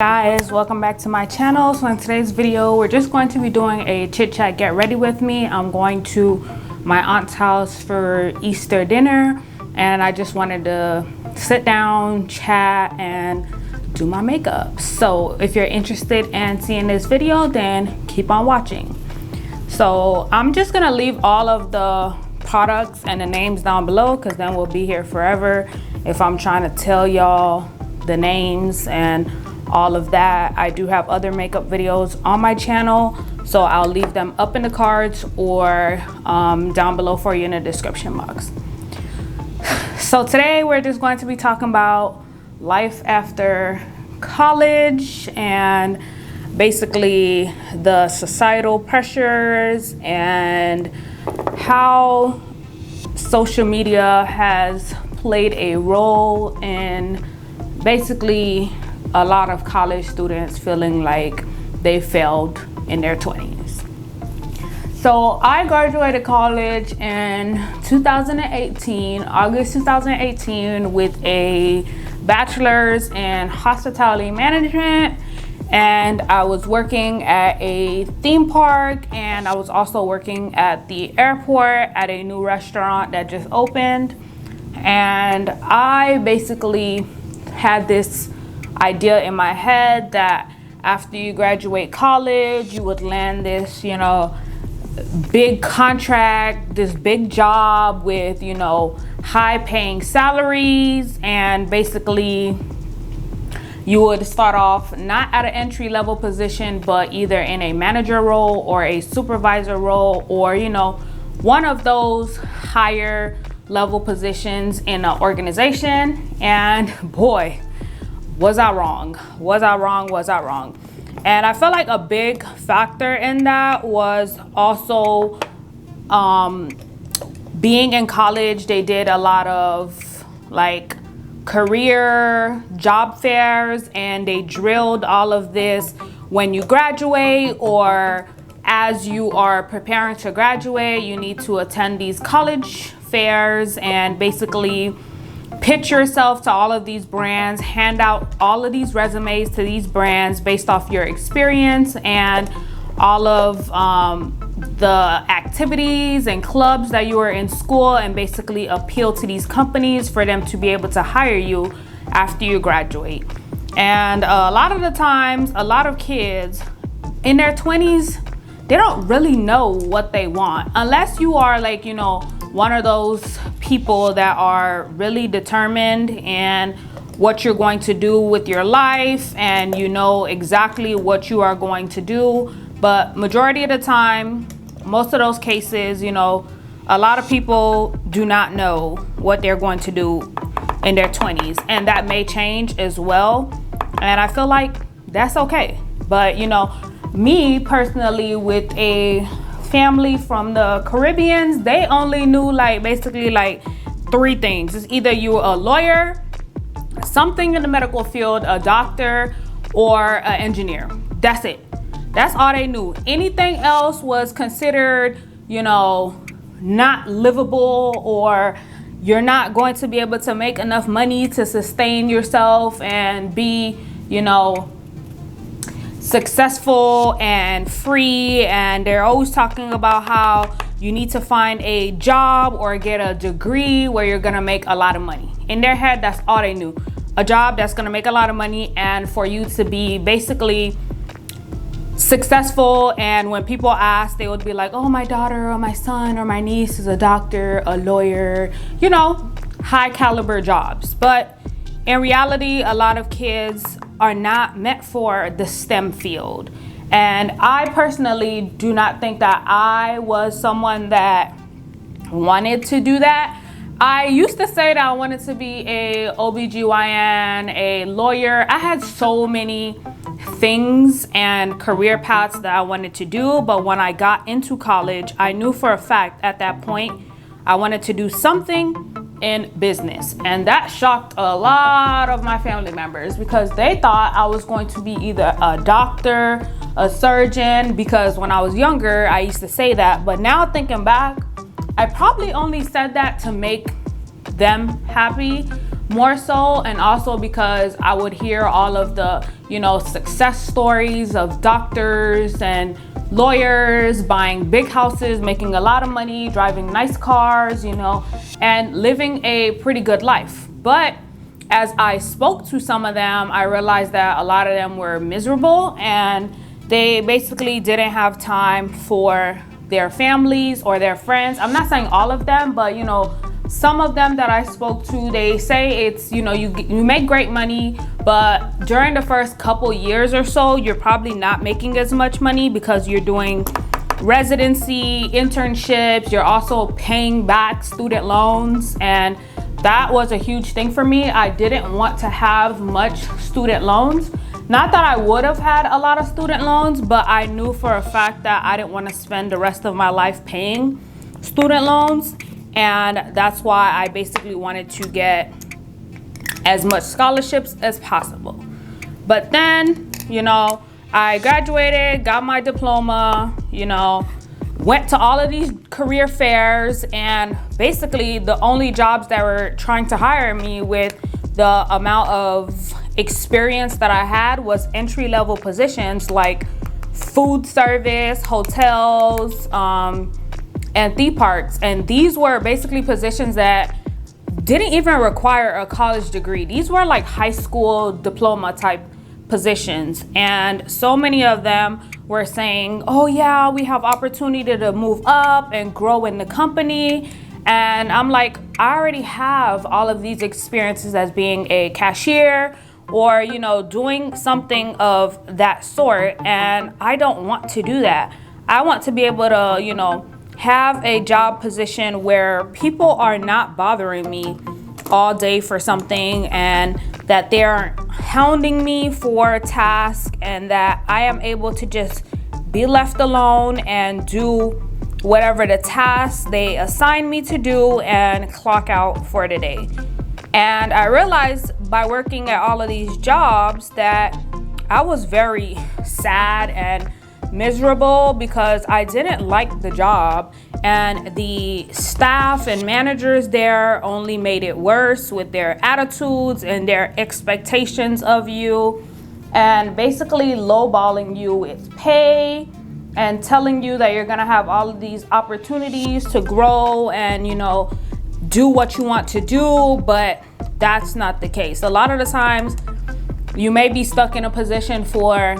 Guys, welcome back to my channel. So in today's video, we're just going to be doing a chit chat get ready with me. I'm going to my aunt's house for Easter dinner, and I just wanted to sit down, chat, and do my makeup. So if you're interested in seeing this video, then keep on watching. So I'm just gonna leave all of the products and the names down below, because then we'll be here forever if I'm trying to tell y'all the names and all of that. I do have other makeup videos on my channel, so I'll leave them up in the cards or down below for you in the description box. So today we're just going to be talking about life after college and basically the societal pressures and how social media has played a role in basically a lot of college students feeling like they failed in their 20s. So I graduated college in 2018, August 2018, with a bachelor's in hospitality management, and I was working at a theme park, and I was also working at the airport at a new restaurant that just opened. And I basically had this idea in my head that after you graduate college, you would land this, big contract, this big job with, high paying salaries, and basically you would start off not at an entry level position, but either in a manager role or a supervisor role, or, one of those higher level positions in an organization. And boy, was I wrong? And I felt like a big factor in that was also being in college. They did a lot of career job fairs, and they drilled all of this when you graduate, or as you are preparing to graduate, you need to attend these college fairs and basically pitch yourself to all of these brands, hand out all of these resumes to these brands based off your experience and all of the activities and clubs that you were in school, and basically appeal to these companies for them to be able to hire you after you graduate. And a lot of the times, a lot of kids in their 20s, they don't really know what they want, unless you are one of those people that are really determined in what you're going to do with your life, and you know exactly what you are going to do. But majority of the time, most of those cases, a lot of people do not know what they're going to do in their 20s, and that may change as well. And I feel like that's okay. But me personally, with a family from the Caribbeans, they only knew basically three things. It's either you were a lawyer, something in the medical field, a doctor, or an engineer. That's it. That's all they knew. Anything else was considered, not livable, or you're not going to be able to make enough money to sustain yourself and be, successful and free. And they're always talking about how you need to find a job or get a degree where you're gonna make a lot of money. In their head, that's all they knew. A job that's gonna make a lot of money, and for you to be basically successful. And when people ask, they would be like, oh, my daughter or my son or my niece is a doctor, a lawyer, high caliber jobs. But in reality, a lot of kids are not meant for the STEM field. And I personally do not think that I was someone that wanted to do that. I used to say that I wanted to be a OBGYN, a lawyer. I had so many things and career paths that I wanted to do, but when I got into college, I knew for a fact at that point I wanted to do something in business. And that shocked a lot of my family members, because they thought I was going to be either a doctor, a surgeon, because when I was younger, I used to say that. But now thinking back, I probably only said that to make them happy. more so, and also because I would hear all of the, you know, success stories of doctors and lawyers buying big houses, making a lot of money, driving nice cars, you know, and living a pretty good life. But as I spoke to some of them, I realized that a lot of them were miserable and they basically didn't have time for their families or their friends. I'm not saying all of them, but you know, some of them that I spoke to, they say it's, you know, you make great money, but during the first couple years or so, you're probably not making as much money because you're doing residency, internships, you're also paying back student loans, and that was a huge thing for me. I didn't want to have much student loans. Not that I would have had a lot of student loans, but I knew for a fact that I didn't want to spend the rest of my life paying student loans. And that's why I basically wanted to get as much scholarships as possible. But then, you know, I graduated, got my diploma, you know, went to all of these career fairs, and basically the only jobs that were trying to hire me with the amount of experience that I had was entry-level positions like food service, hotels, and theme parks. And these were basically positions that didn't even require a college degree. These were like high school diploma type positions. And so many of them were saying, oh yeah, we have opportunity to move up and grow in the company. And I'm like, I already have all of these experiences as being a cashier or, you know, doing something of that sort. And I don't want to do that. I want to be able to, you know, have a job position where people are not bothering me all day for something, and that they're hounding me for a task, and that I am able to just be left alone and do whatever the task they assign me to do and clock out for the day. And I realized by working at all of these jobs that I was very sad and miserable because I didn't like the job, and the staff and managers there only made it worse with their attitudes and their expectations of you, and basically lowballing you with pay and telling you that you're gonna have all of these opportunities to grow and, you know, do what you want to do, but that's not the case. A lot of the times you may be stuck in a position for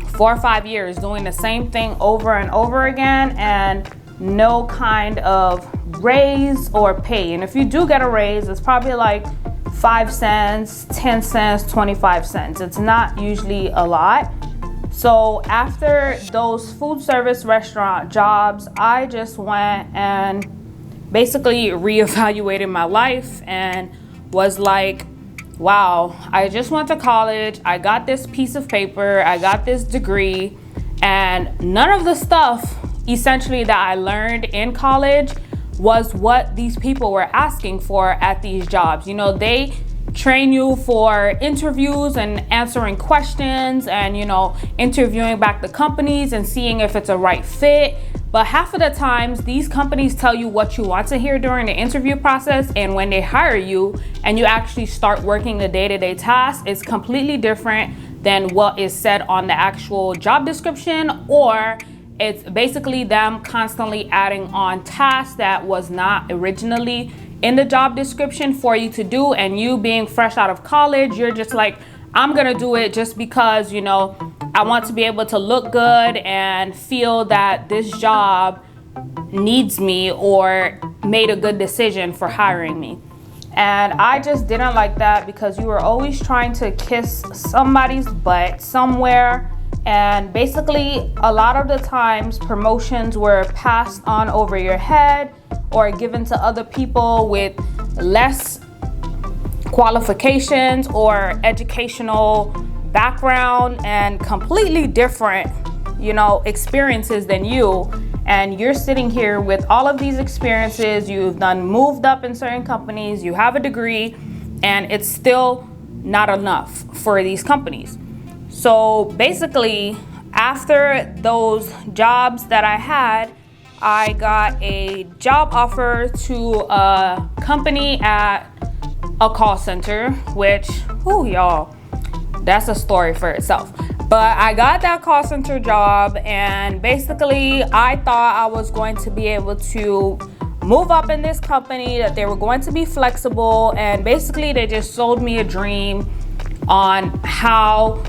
4 or 5 years doing the same thing over and over again and no kind of raise or pay. And if you do get a raise, it's probably like 5 cents, 10 cents, 25 cents. It's not usually a lot. So after those food service restaurant jobs, I just went and basically reevaluated my life and was like, wow, I just went to college, I got this piece of paper, I got this degree, and none of the stuff essentially that I learned in college was what these people were asking for at these jobs. You know, they train you for interviews and answering questions and, you know, interviewing back the companies and seeing if it's a right fit. But half of the times, these companies tell you what you want to hear during the interview process, and when they hire you and you actually start working the day-to-day tasks, it's completely different than what is said on the actual job description, or it's basically them constantly adding on tasks that was not originally in the job description for you to do, and you being fresh out of college, you're just like, I'm gonna do it just because, you know, I want to be able to look good and feel that this job needs me or made a good decision for hiring me. And I just didn't like that because you were always trying to kiss somebody's butt somewhere. And basically, a lot of the times, promotions were passed on over your head or given to other people with less qualifications or educational background and completely different, you know, experiences than you. And you're sitting here with all of these experiences, you've done moved up in certain companies, you have a degree, and it's still not enough for these companies. So basically, after those jobs that I had, I got a job offer to a company at a call center, which, whoo, y'all, that's a story for itself. But I got that call center job, and basically I thought I was going to be able to move up in this company, that they were going to be flexible, and basically they just sold me a dream on how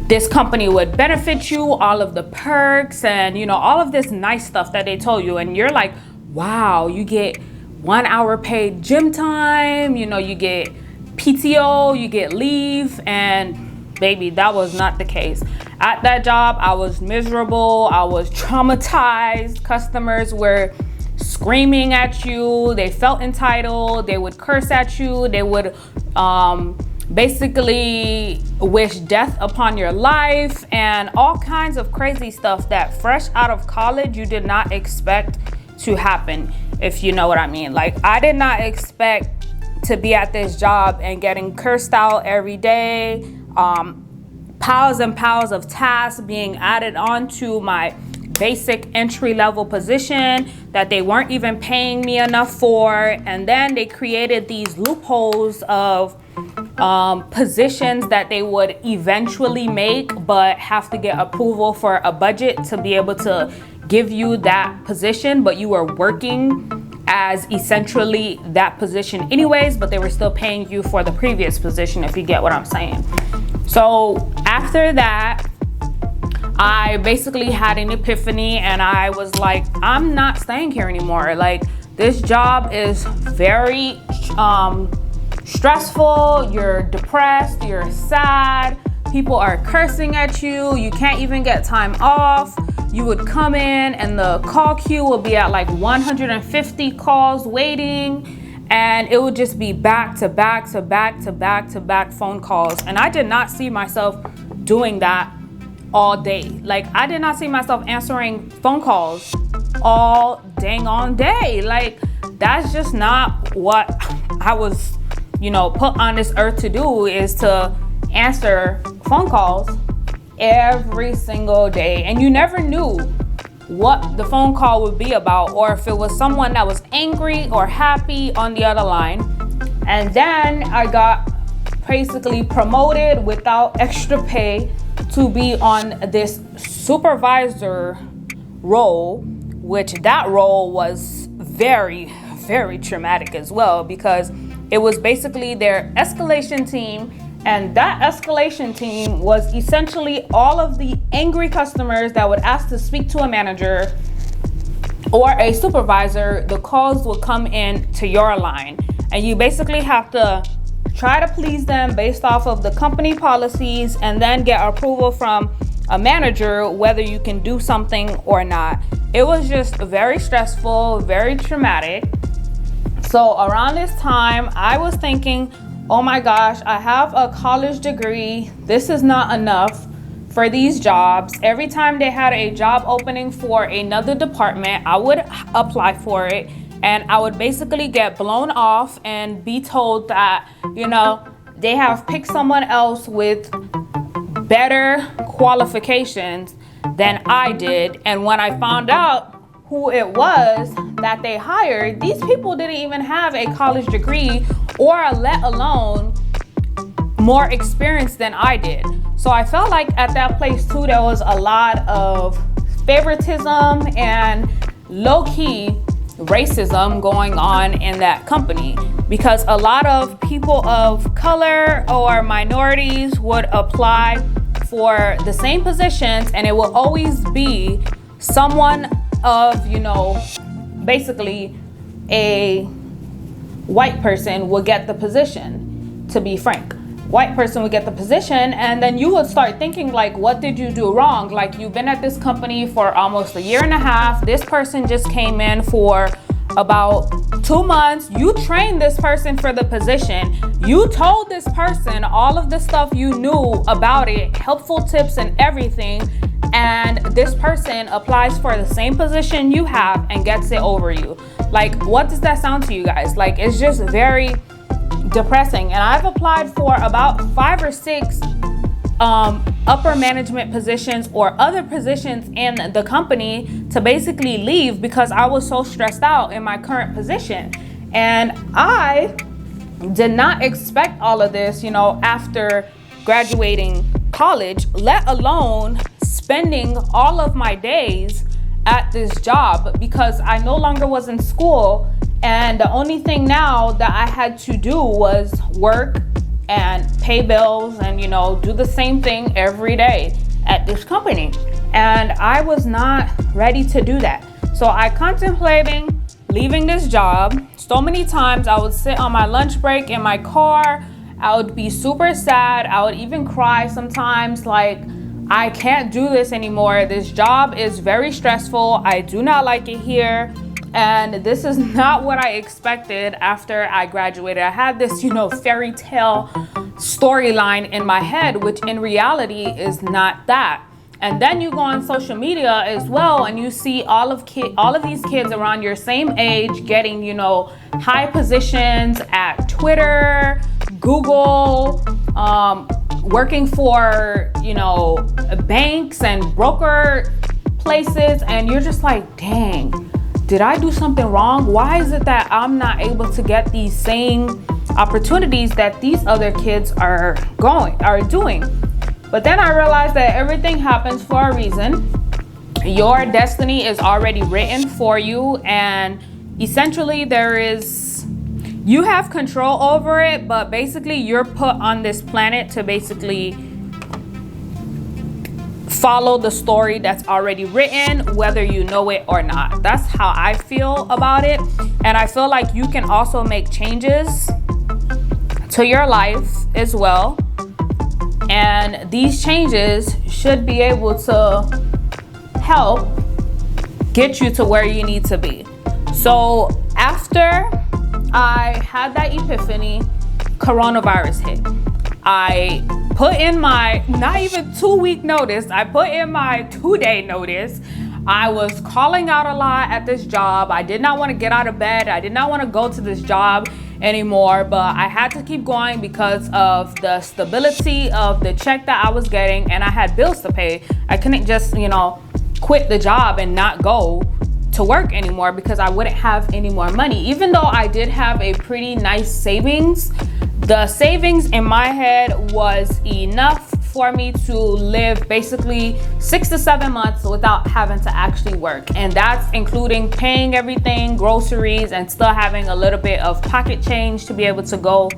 this company would benefit you, all of the perks, and you know, all of this nice stuff that they told you. And you're like, wow, you get 1 hour paid gym time, you know, you get PTO, you get leave. And baby, that was not the case. At that job, I was miserable, I was traumatized. Customers were screaming at you, they felt entitled, they would curse at you, they would basically wish death upon your life, and all kinds of crazy stuff that fresh out of college you did not expect to happen, if you know what I mean. Like, I did not expect to be at this job and getting cursed out every day, piles and piles of tasks being added onto my basic entry-level position that they weren't even paying me enough for. And then they created these loopholes of positions that they would eventually make, but have to get approval for a budget to be able to give you that position. But you were working as essentially that position anyways, but they were still paying you for the previous position, if you get what I'm saying. So after that, I basically had an epiphany, and I was like, I'm not staying here anymore. Like, this job is very stressful, you're depressed, you're sad, people are cursing at you, you can't even get time off. You would come in and the call queue will be at like 150 calls waiting, and it would just be back to back to back to back to back phone calls. And I did not see myself doing that all day. Like, I did not see myself answering phone calls all dang on day. Like, that's just not what I was, you know, put on this earth to do, is to answer phone calls every single day. And you never knew what the phone call would be about, or if it was someone that was angry or happy on the other line. And then I got basically promoted without extra pay to be on this supervisor role, which that role was very, very traumatic as well, because it was basically their escalation team, and that escalation team was essentially all of the angry customers that would ask to speak to a manager or a supervisor. The calls will come in to your line, and you basically have to try to please them based off of the company policies, and then get approval from a manager whether you can do something or not. It was just very stressful, very traumatic. So around this time, I was thinking, oh my gosh, I have a college degree. This is not enough for these jobs. Every time they had a job opening for another department, I would apply for it, and I would basically get blown off and be told that, you know, they have picked someone else with better qualifications than I did. And when I found out who it was that they hired, these people didn't even have a college degree, or let alone more experience than I did. So I felt like at that place too, there was a lot of favoritism and low-key racism going on in that company, because a lot of people of color or minorities would apply for the same positions, and it will always be someone of, you know, basically a white person will get the position, to be frank. White person would get the position, and then you would start thinking like, what did you do wrong? Like, you've been at this company for almost 1.5 years. This person just came in for about 2 months. You trained this person for the position. You told this person all of the stuff you knew about it, helpful tips and everything. And this person applies for the same position you have and gets it over you. Like, what does that sound to you guys? Like, it's just very depressing. And I've applied for about 5 or 6 upper management positions or other positions in the company to basically leave because I was so stressed out in my current position. And I did not expect all of this, you know, after graduating college, let alone spending all of my days at this job, because I no longer was in school. And the only thing now that I had to do was work and pay bills and, you know, do the same thing every day at this company. And I was not ready to do that. So I contemplating leaving this job. So many times I would sit on my lunch break in my car. I would be super sad. I would even cry sometimes, like, I can't do this anymore. This job is very stressful. I do not like it here. And this is not what I expected after I graduated. I had this, you know, fairy tale storyline in my head, which in reality is not that. And then you go on social media as well, and you see all of these kids around your same age getting, you know, high positions at Twitter, Google, working for, you know, banks and broker places, and you're just like, dang, did I do something wrong? Why is it that I'm not able to get these same opportunities that these other kids are doing? But then I realized that everything happens for a reason. Your destiny is already written for you, and essentially you have control over it, but basically you're put on this planet to basically follow the story that's already written, whether you know it or not. That's how I feel about it. And I feel like you can also make changes to your life as well. And these changes should be able to help get you to where you need to be. So after I had that epiphany, coronavirus hit. I put in my not even 2-week notice. I put in my 2-day notice. I was calling out a lot at this job. I did not want to get out of bed. I did not want to go to this job anymore, but I had to keep going because of the stability of the check that I was getting, and I had bills to pay. I couldn't just, you know, quit the job and not go to work anymore because I wouldn't have any more money. Even though I did have a pretty nice savings, the savings in my head was enough for me to live basically 6 to 7 months without having to actually work. And that's including paying everything, groceries, and still having a little bit of pocket change to be able to go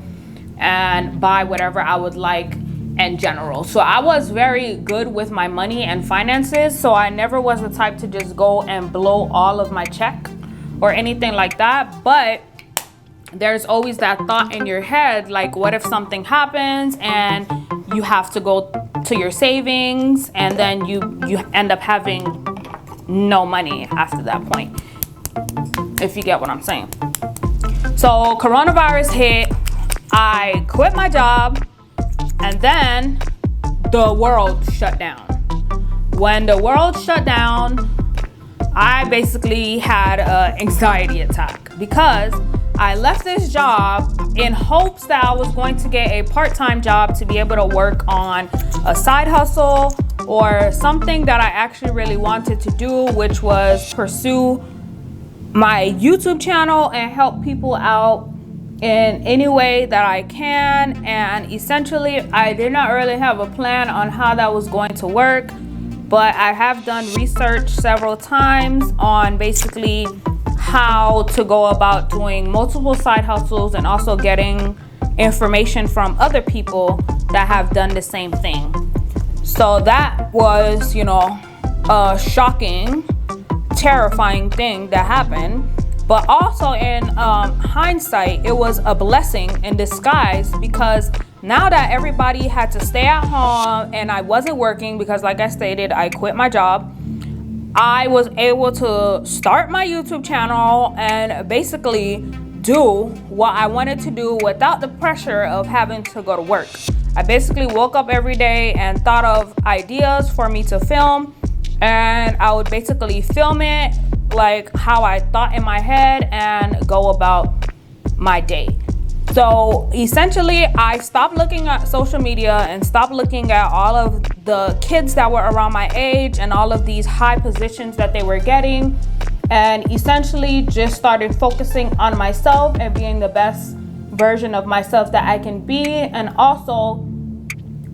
and buy whatever I would like in general. So I was very good with my money and finances. So I never was the type to just go and blow all of my check or anything like that. But there's always that thought in your head, like, what if something happens and you have to go to your savings, and then you end up having no money after that point, if you get what I'm saying. So coronavirus hit, I quit my job, and then the world shut down. When the world shut down, I basically had an anxiety attack because I left this job in hopes that I was going to get a part-time job to be able to work on a side hustle or something that I actually really wanted to do, which was pursue my YouTube channel and help people out in any way that I can. And essentially, I did not really have a plan on how that was going to work, but I have done research several times on basically how to go about doing multiple side hustles and also getting information from other people that have done the same thing. So that was, you know, a shocking, terrifying thing that happened. But also in hindsight, it was a blessing in disguise, because now that everybody had to stay at home and I wasn't working because, like I stated, I quit my job, I was able to start my YouTube channel and basically do what I wanted to do without the pressure of having to go to work. I basically woke up every day and thought of ideas for me to film, and I would basically film it like how I thought in my head and go about my day. So essentially, I stopped looking at social media and stopped looking at all of the kids that were around my age and all of these high positions that they were getting, and essentially just started focusing on myself and being the best version of myself that I can be. And also,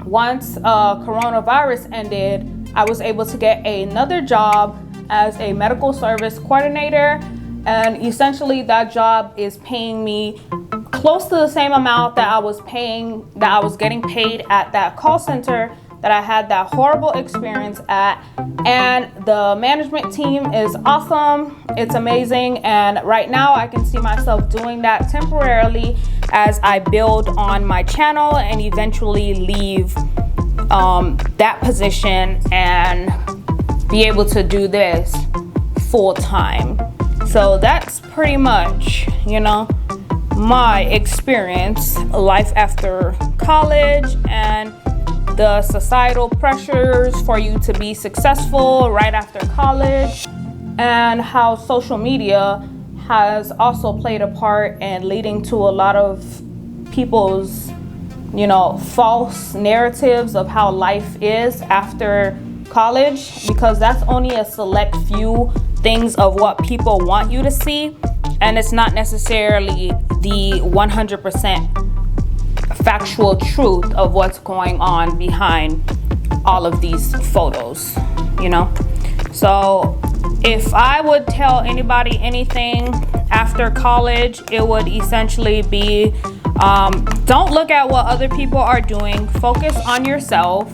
once coronavirus ended, I was able to get another job as a medical service coordinator, and essentially that job is paying me close to the same amount that I was getting paid at that call center that I had that horrible experience at. And the management team is awesome. It's amazing. And right now I can see myself doing that temporarily as I build on my channel and eventually leave that position and be able to do this full time. So that's pretty much, you know, my experience, life after college, and the societal pressures for you to be successful right after college, and how social media has also played a part in leading to a lot of people's, you know, false narratives of how life is after college, because that's only a select few things of what people want you to see, and it's not necessarily the 100% factual truth of what's going on behind all of these photos, you know. So if I would tell anybody anything after college, it would essentially be don't look at what other people are doing. Focus on yourself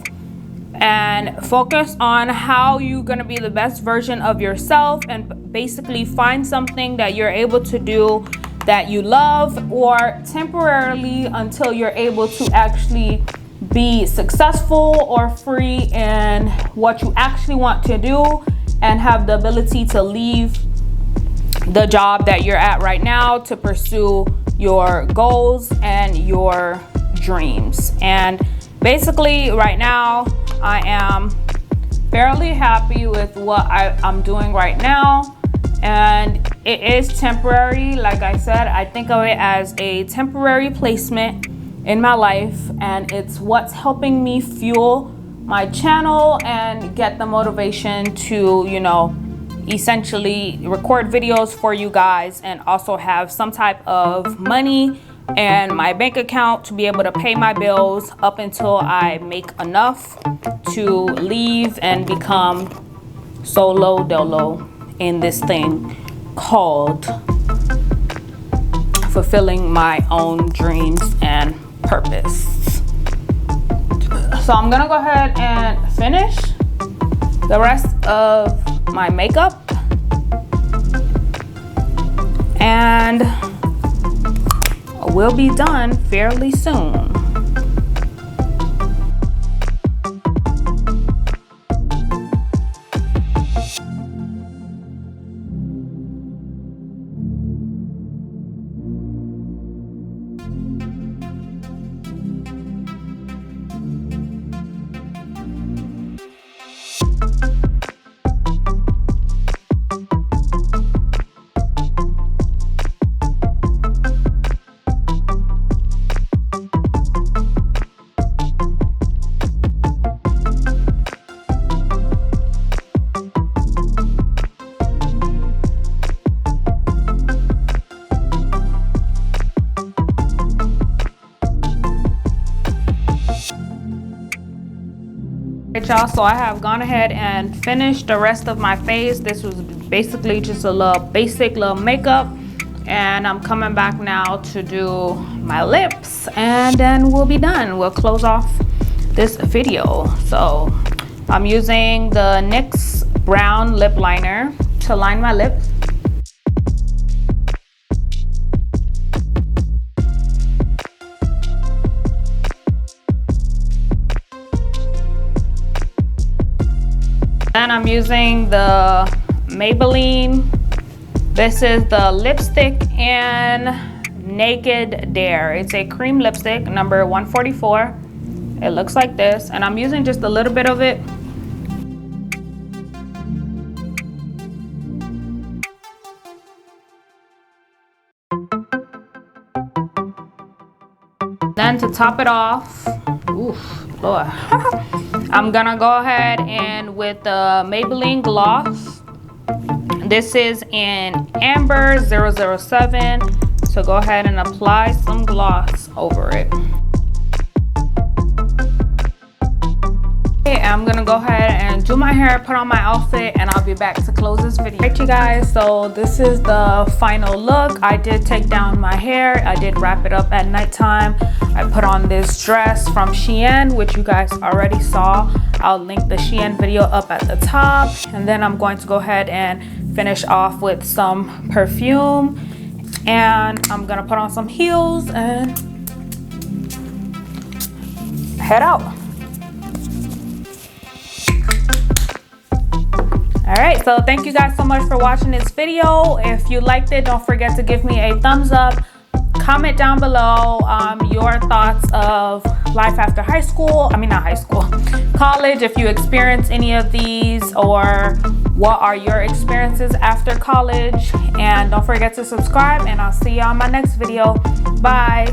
and focus on how you're going to be the best version of yourself, and basically find something that you're able to do that you love, or temporarily until you're able to actually be successful or free in what you actually want to do, and have the ability to leave the job that you're at right now to pursue your goals and your dreams. And basically right now I am fairly happy with what I'm doing right now, and it is temporary. Like I said, I think of it as a temporary placement in my life, and it's what's helping me fuel my channel and get the motivation to, you know, essentially record videos for you guys, and also have some type of money in my bank account to be able to pay my bills up until I make enough to leave and become solo dolo in this thing called fulfilling my own dreams and purpose. So I'm gonna go ahead and finish the rest of my makeup, and we'll be done fairly soon. Y'all, so I have gone ahead and finished the rest of my face. This was basically just a little basic little makeup, and I'm coming back now to do my lips, and then we'll be done. We'll close off this video. So I'm using the NYX brown lip liner to line my lips. And I'm using the Maybelline. This is the lipstick in Naked Dare. It's a cream lipstick, number 144. It looks like this, and I'm using just a little bit of it. Then to top it off, oof, Lord. I'm gonna go ahead and with the Maybelline gloss. This is in Amber 007. It's to go ahead and apply some gloss over it. I'm gonna go ahead and do my hair, put on my outfit, and I'll be back to close this video. Alright, you guys, so this is the final look. I did take down my hair. I did wrap it up at nighttime. I put on this dress from Shein, which you guys already saw. I'll link the Shein video up at the top. And then I'm going to go ahead and finish off with some perfume. And I'm gonna put on some heels and head out. Alright, so thank you guys so much for watching this video. If you liked it, don't forget to give me a thumbs up. Comment down below your thoughts of life after high school. I mean, not high school, college. If you experience any of these, or what are your experiences after college. And don't forget to subscribe, and I'll see you on my next video. Bye.